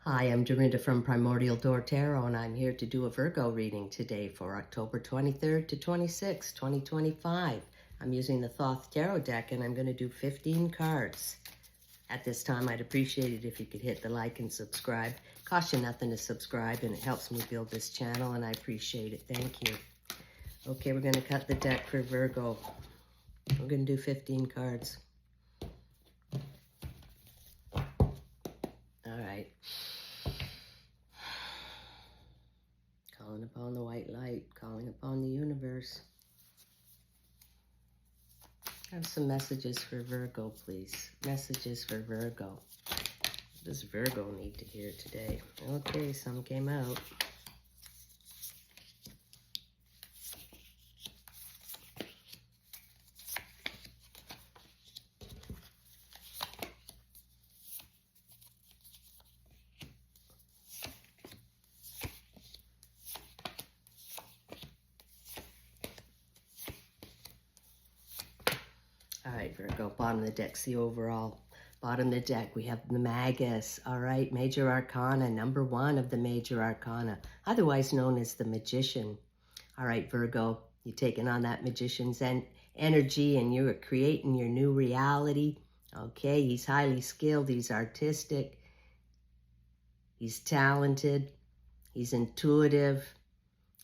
Hi, I'm Dorinda from PrimordialDor Tarot, and I'm here to do a Virgo reading today for October 23rd to 26th, 2025. I'm using the Thoth Tarot deck, and I'm going to do 15 cards. At this time, I'd appreciate it if you could hit the like and subscribe. Costs you nothing to subscribe, and it helps me build this channel, and I appreciate it. Thank you. Okay, we're going to cut the deck for Virgo. We're going to do 15 cards. All right. Calling upon the white light, calling upon the universe. Have some messages for Virgo, please. Messages for Virgo. What does Virgo need to hear today? Okay, some came out. All right, Virgo, bottom of the deck's the overall. Bottom of the deck, we have the magus. All right, major arcana, number 1 of the major arcana, otherwise known as the magician. All right, Virgo, you're taking on that magician's energy and you're creating your new reality. Okay, he's highly skilled, he's artistic, he's talented, he's intuitive.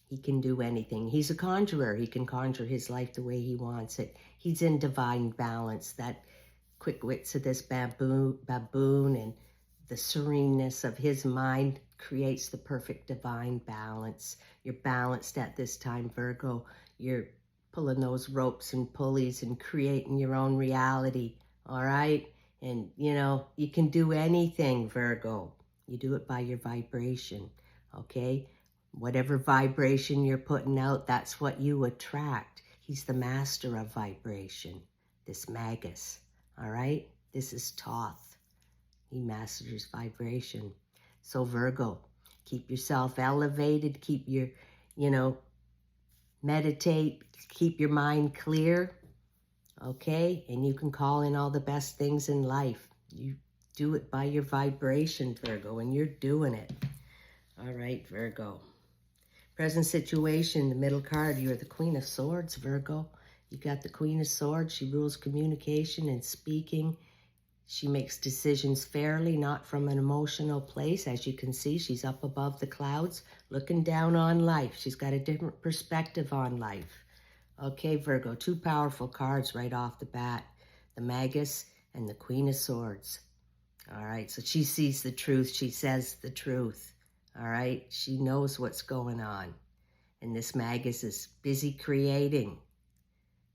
He can do anything. He's a conjurer. He can conjure his life the way he wants it. He's in divine balance. That quick wits of this baboon and the sereneness of his mind creates the perfect divine balance. You're balanced at this time, Virgo. You're pulling those ropes and pulleys and creating your own reality, all right? And, you know, you can do anything, Virgo. You do it by your vibration, okay? Whatever vibration you're putting out, that's what you attract. He's the master of vibration, this magus, all right? This is Thoth. He masters vibration. So Virgo, keep yourself elevated, keep your, meditate, keep your mind clear, okay? And you can call in all the best things in life. You do it by your vibration, Virgo, and you're doing it. All right, Virgo. Present situation, the middle card, you're the Queen of Swords, Virgo. You got the Queen of Swords. She rules communication and speaking. She makes decisions fairly, not from an emotional place. As you can see, she's up above the clouds, looking down on life. She's got a different perspective on life. Okay, Virgo, 2 powerful cards right off the bat. The Magus and the Queen of Swords. All right, so she sees the truth. She says the truth. All right, she knows what's going on. And this Magus is busy creating.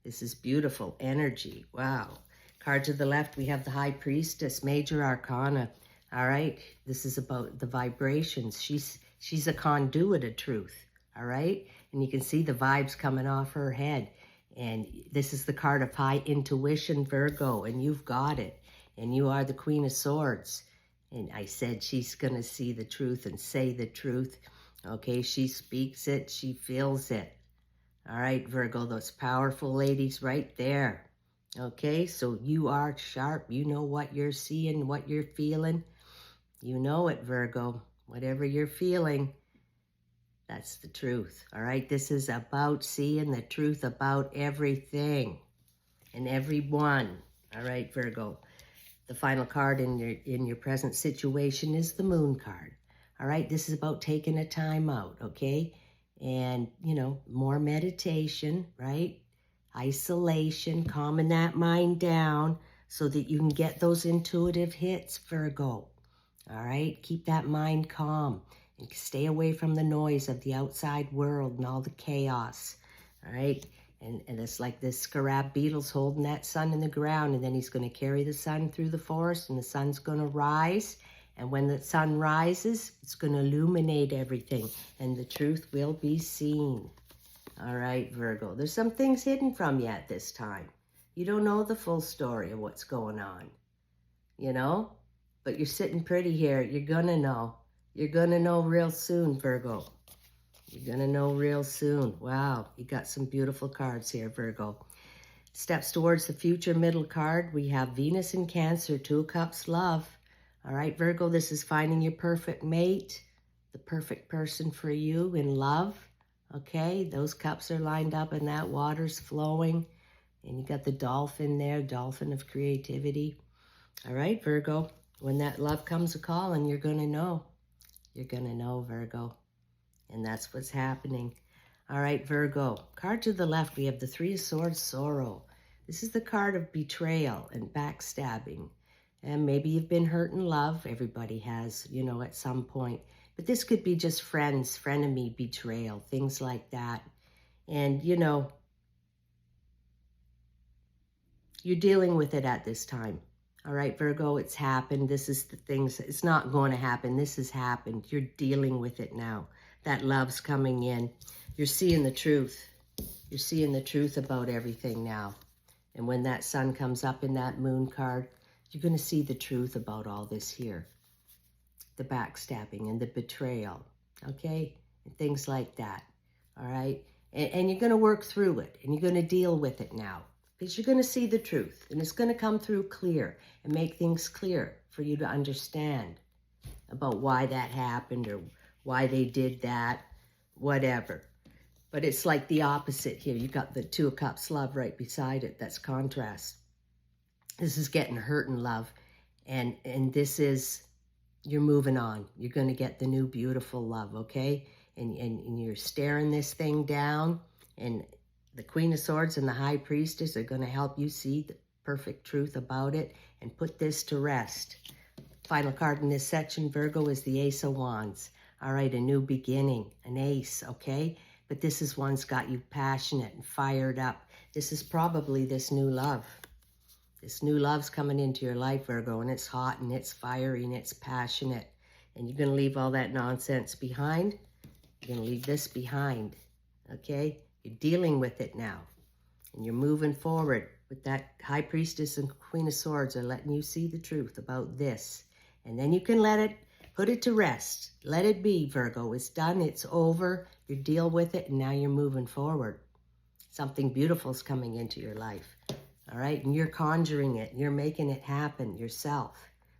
This is beautiful energy. Wow. Card to the left, we have the High Priestess, Major Arcana. All right, this is about the vibrations. She's a conduit of truth. All right, and you can see the vibes coming off her head. And this is the card of high intuition, Virgo, and you've got it. And you are the Queen of Swords. And I said she's going to see the truth and say the truth. Okay, she speaks it, she feels it. All right, Virgo, those powerful ladies right there. Okay, so you are sharp. You know what you're seeing, what you're feeling. You know it, Virgo. Whatever you're feeling, that's the truth. All right, this is about seeing the truth about everything and everyone. All right, Virgo. The final card in your present situation is the Moon card. All right, this is about taking a time out, okay? And, more meditation, right? Isolation, calming that mind down so that you can get those intuitive hits, Virgo. All right, keep that mind calm and stay away from the noise of the outside world and all the chaos, all right? And it's like this scarab beetle's holding that sun in the ground, and then he's going to carry the sun through the forest, and the sun's going to rise. And when the sun rises, it's going to illuminate everything, and the truth will be seen. All right, Virgo. There's some things hidden from you at this time. You don't know the full story of what's going on, But you're sitting pretty here. You're going to know. You're going to know real soon, Virgo. You're going to know real soon. Wow, you got some beautiful cards here, Virgo. Steps towards the future, middle card. We have Venus in Cancer, 2 of Cups, love. All right, Virgo, this is finding your perfect mate, the perfect person for you in love. Okay, those cups are lined up and that water's flowing. And you got the dolphin there, dolphin of creativity. All right, Virgo, when that love comes a call, and you're going to know. You're going to know, Virgo. And that's what's happening. All right, Virgo. Card to the left, we have the Three of Swords, Sorrow. This is the card of betrayal and backstabbing. And maybe you've been hurt in love. Everybody has, you know, at some point. But this could be just friends, frenemy, betrayal, things like that. And, you know, you're dealing with it at this time. All right, Virgo, it's happened. This is the things. It's not going to happen. This has happened. You're dealing with it now. That love's coming in. You're seeing the truth. You're seeing the truth about everything now. And when that sun comes up in that moon card, you're going to see the truth about all this here. The backstabbing and the betrayal, okay? And things like that, all right? And you're going to work through it, and you're going to deal with it now. Because you're going to see the truth, and it's going to come through clear and make things clear for you to understand about why that happened or why they did that, whatever. But it's like the opposite here. You got the Two of Cups love right beside it. That's contrast. This is getting hurt in love, and this is, you're moving on. You're going to get the new beautiful love, okay? And you're staring this thing down, and the Queen of Swords and the High Priestess are going to help you see the perfect truth about it and put this to rest. Final card in this section, Virgo, is the Ace of Wands. All right, a new beginning, an ace, okay? But this is one's got you passionate and fired up. This is probably this new love. This new love's coming into your life, Virgo, and it's hot and it's fiery and it's passionate. And you're going to leave all that nonsense behind. You're going to leave this behind, okay? You're dealing with it now, and you're moving forward with that High Priestess and Queen of Swords are letting you see the truth about this. And then you can let it, put it to rest. Let it be, Virgo. It's done. It's over. You deal with it, and now you're moving forward. Something beautiful is coming into your life, all right? And you're conjuring it. You're making it happen yourself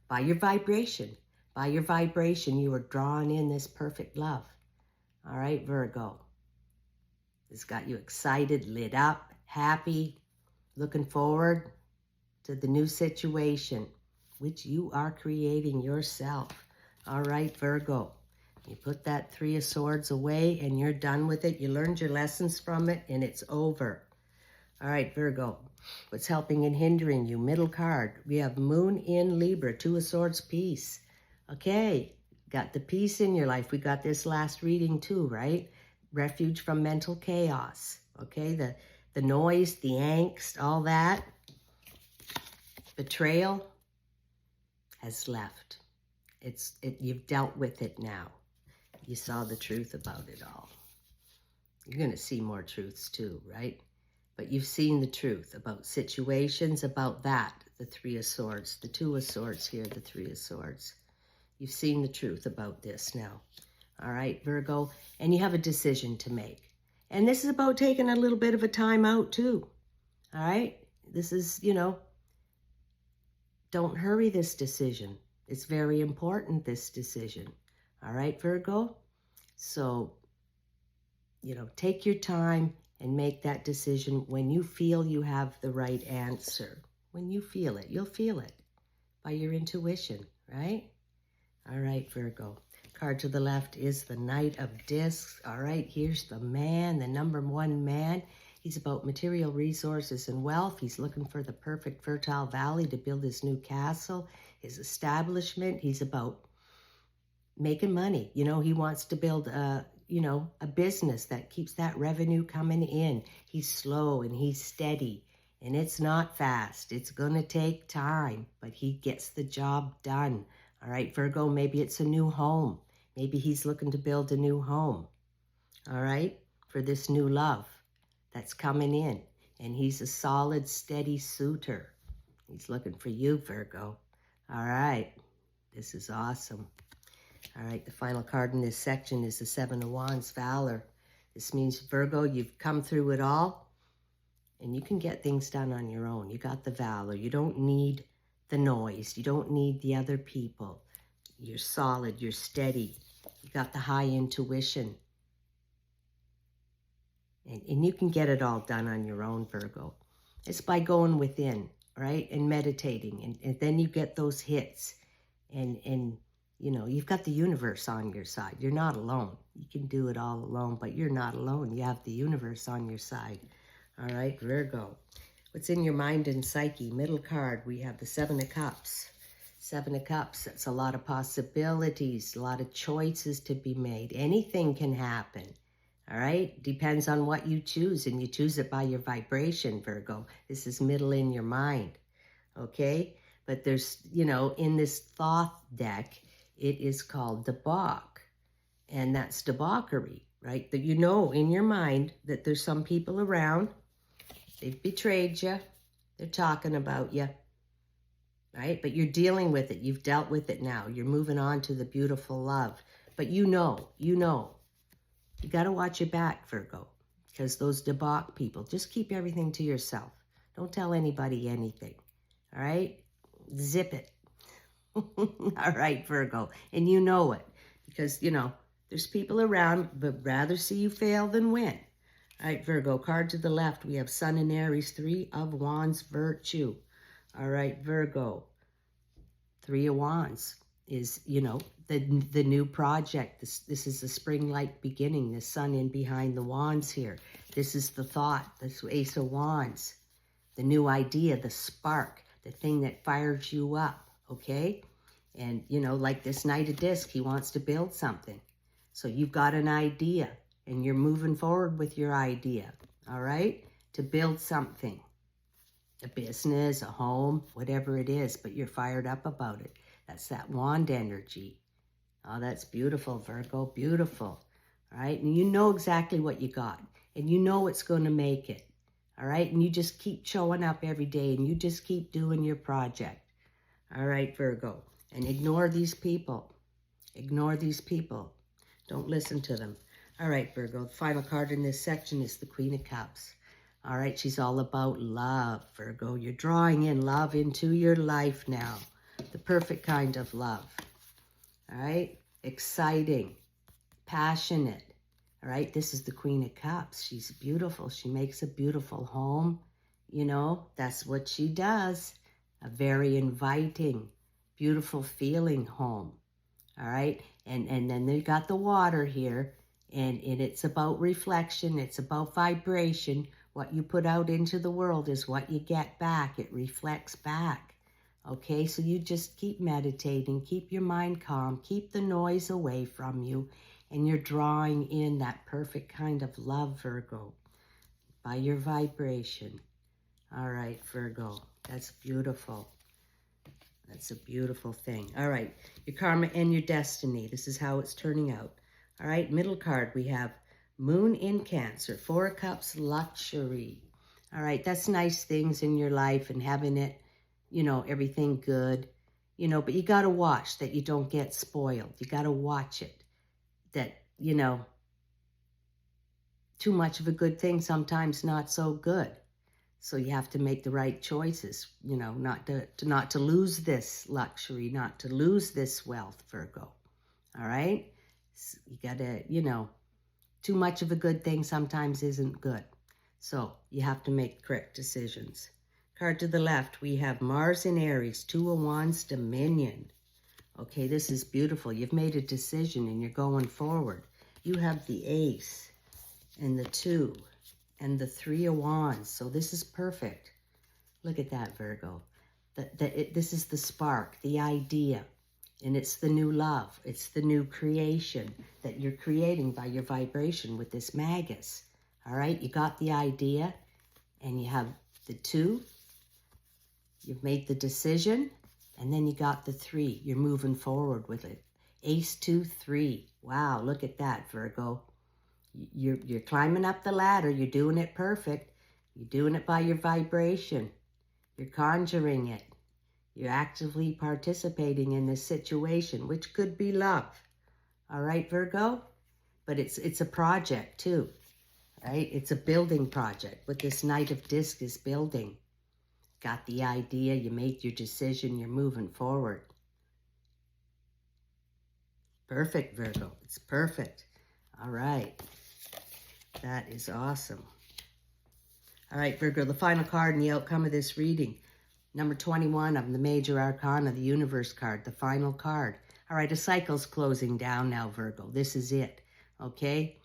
by your vibration. By your vibration, you are drawing in this perfect love, all right, Virgo? It's got you excited, lit up, happy, looking forward to the new situation, which you are creating yourself. All right, Virgo. You put that Three of Swords away and you're done with it. You learned your lessons from it and it's over. All right, Virgo. What's helping and hindering you? Middle card. We have Moon in Libra, Two of Swords, peace. Okay, got the peace in your life. We got this last reading too, right? Refuge from mental chaos, okay? The noise, the angst, all that. Betrayal has left. You've dealt with it now. You saw the truth about it all. You're going to see more truths too, right? But you've seen the truth about situations, about that, the Three of Swords, the Two of Swords here, the Three of Swords. You've seen the truth about this now. All right, Virgo, and you have a decision to make. And this is about taking a little bit of a time out too, all right? This is, you know, don't hurry this decision. It's very important, this decision, all right, Virgo? So, you know, take your time and make that decision when you feel you have the right answer. When you feel it, you'll feel it by your intuition, right? All right, Virgo. Card to the left is the Knight of Discs. All right, here's the man, the number one man. He's about material resources and wealth. He's looking for the perfect fertile valley to build his new castle, his establishment. He's about making money. You know, he wants to build a business that keeps that revenue coming in. He's slow and he's steady, and it's not fast. It's going to take time, but he gets the job done. All right, Virgo, maybe it's a new home. Maybe he's looking to build a new home, all right, for this new love that's coming in. And he's a solid, steady suitor. He's looking for you, Virgo. All right, this is awesome. All right, the final card in this section is the Seven of Wands, Valor. This means, Virgo, you've come through it all, and you can get things done on your own. You got the valor. You don't need the noise. You don't need the other people. You're solid. You're steady. You got the high intuition. And you can get it all done on your own, Virgo. It's by going within, right? And meditating. And then you get those hits. And you know, you've got the universe on your side. You're not alone. You can do it all alone, but you're not alone. You have the universe on your side. All right, Virgo. What's in your mind and psyche? Middle card, we have the Seven of Cups. Seven of Cups, that's a lot of possibilities, a lot of choices to be made. Anything can happen, all right? Depends on what you choose, and you choose it by your vibration, Virgo. This is middle in your mind, okay? But there's, you know, in this Thoth deck, it is called debauch, and that's debauchery, right? That you know in your mind that there's some people around, they've betrayed you, they're talking about you, right? But you're dealing with it. You've dealt with it now. You're moving on to the beautiful love. But you know. You got to watch your back, Virgo, because those debauch people, just keep everything to yourself. Don't tell anybody anything, all right? Zip it. All right, Virgo. And you know it because, you know, there's people around but rather see you fail than win. All right, Virgo, card to the left, we have Sun and Aries, Three of Wands, virtue. All right, Virgo, Three of Wands is, you know, the new project. This is the spring-like beginning, the sun in behind the wands here. This is the thought, this Ace of Wands, the new idea, the spark, the thing that fires you up, okay? And, you know, like this Knight of Disc, he wants to build something. So you've got an idea, and you're moving forward with your idea, all right? To build something, a business, a home, whatever it is, but you're fired up about it. That's that wand energy. Oh, that's beautiful, Virgo, beautiful, all right? And you know exactly what you got, and you know it's going to make it, all right? And you just keep showing up every day, and you just keep doing your project, all right, Virgo? And ignore these people. Ignore these people. Don't listen to them. All right, Virgo, the final card in this section is the Queen of Cups. All right, she's all about love, Virgo. You're drawing in love into your life now. The perfect kind of love. All right, exciting, passionate. All right, this is the Queen of Cups. She's beautiful. She makes a beautiful home. You know, that's what she does. A very inviting, beautiful feeling home. All right, and then they got the water here, and it's about reflection. It's about vibration. What you put out into the world is what you get back. It reflects back. Okay, so you just keep meditating, keep your mind calm, keep the noise away from you, and you're drawing in that perfect kind of love, Virgo, by your vibration. All right, Virgo, that's beautiful. That's a beautiful thing. All right, your karma and your destiny. This is how it's turning out. All right, middle card, we have Moon in Cancer, Four of Cups, luxury. All right, that's nice things in your life and having it, you know, everything good, you know, but you got to watch that you don't get spoiled. You got to watch it, that, you know, too much of a good thing, sometimes not so good. So you have to make the right choices, you know, not to lose this luxury, not to lose this wealth, Virgo. All right? So you got to, you know, too much of a good thing sometimes isn't good. So you have to make correct decisions. Card to the left, we have Mars in Aries, Two of Wands, Dominion. Okay, this is beautiful. You've made a decision and you're going forward. You have the Ace and the Two and the Three of Wands. So this is perfect. Look at that, Virgo. This is the spark, the idea. And it's the new love. It's the new creation that you're creating by your vibration with this magus. All right? You got the idea and you have the Two. You've made the decision, and then you got the Three. You're moving forward with it. Ace, 2, 3. Wow, look at that, Virgo. You're climbing up the ladder. You're doing it perfect. You're doing it by your vibration. You're conjuring it. You're actively participating in this situation, which could be love. All right, Virgo? But it's a project, too. Right? It's a building project. What this Knight of Disc is building. got the idea, you made your decision, you're moving forward. Perfect, Virgo. It's perfect. All right. That is awesome. All right, Virgo, the final card and the outcome of this reading. Number 21 of the Major Arcana, the Universe card, the final card. All right, a cycle's closing down now, Virgo. This is it, okay?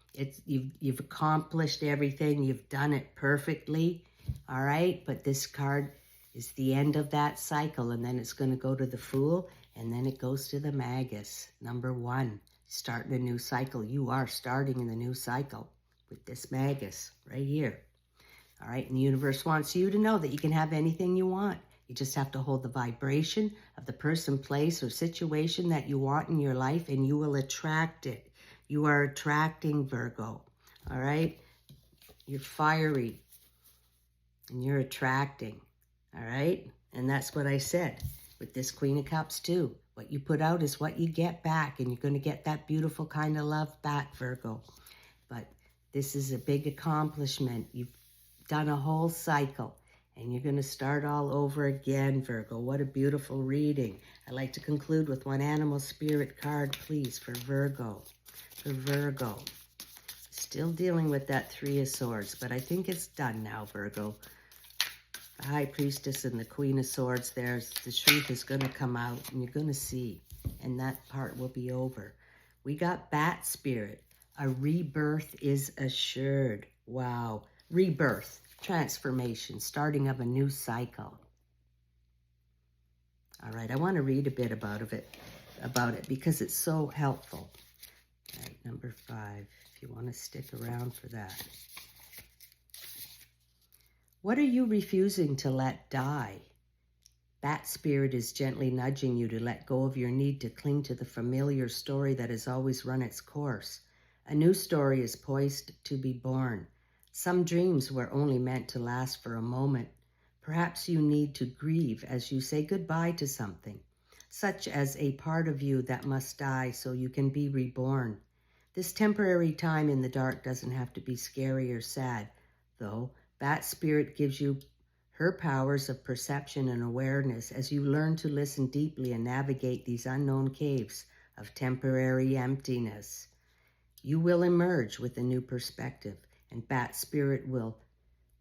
You've accomplished everything. You've done it perfectly, all right? But this card is the end of that cycle, and then it's going to go to the Fool, and then it goes to the Magus. Number 1, starting a new cycle. You are starting in the new cycle with this Magus right here. All right, and the universe wants you to know that you can have anything you want. You just have to hold the vibration of the person, place, or situation that you want in your life, and you will attract it. You are attracting, Virgo. All right? You're fiery, and you're attracting. All right? And that's what I said with this Queen of Cups, too. What you put out is what you get back, and you're going to get that beautiful kind of love back, Virgo. But this is a big accomplishment. You've done a whole cycle, and you're going to start all over again, Virgo. What a beautiful reading. I'd like to conclude with one animal spirit card, please, for Virgo. For Virgo. Still dealing with that Three of Swords, but I think it's done now, Virgo. The High Priestess and the Queen of Swords, the truth is going to come out, and you're going to see, and that part will be over. We got Bat Spirit. A rebirth is assured. Wow. Rebirth, transformation, starting of a new cycle. All right, I want to read a bit about it because it's so helpful. All right, number 5, if you want to stick around for that. What are you refusing to let die? That spirit is gently nudging you to let go of your need to cling to the familiar story that has always run its course. A new story is poised to be born. Some dreams were only meant to last for a moment. Perhaps you need to grieve as you say goodbye to something, such as a part of you that must die so you can be reborn. This temporary time in the dark doesn't have to be scary or sad, though. Bat Spirit gives you her powers of perception and awareness as you learn to listen deeply and navigate these unknown caves of temporary emptiness. You will emerge with a new perspective, and Bat Spirit will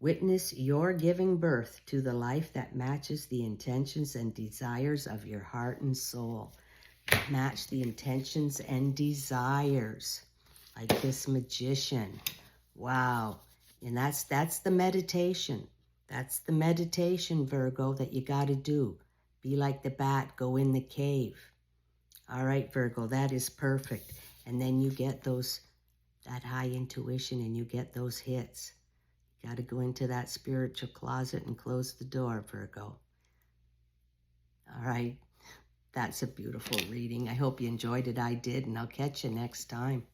witness your giving birth to the life that matches the intentions and desires of your heart and soul. Match the intentions and desires, like this Magician. Wow. And that's the meditation. That's the meditation, Virgo, that you got to do. Be like the bat, go in the cave. All right, Virgo, that is perfect. And then you get that high intuition, and you get those hits. You got to go into that spiritual closet and close the door, Virgo. All right. That's a beautiful reading. I hope you enjoyed it. I did, and I'll catch you next time.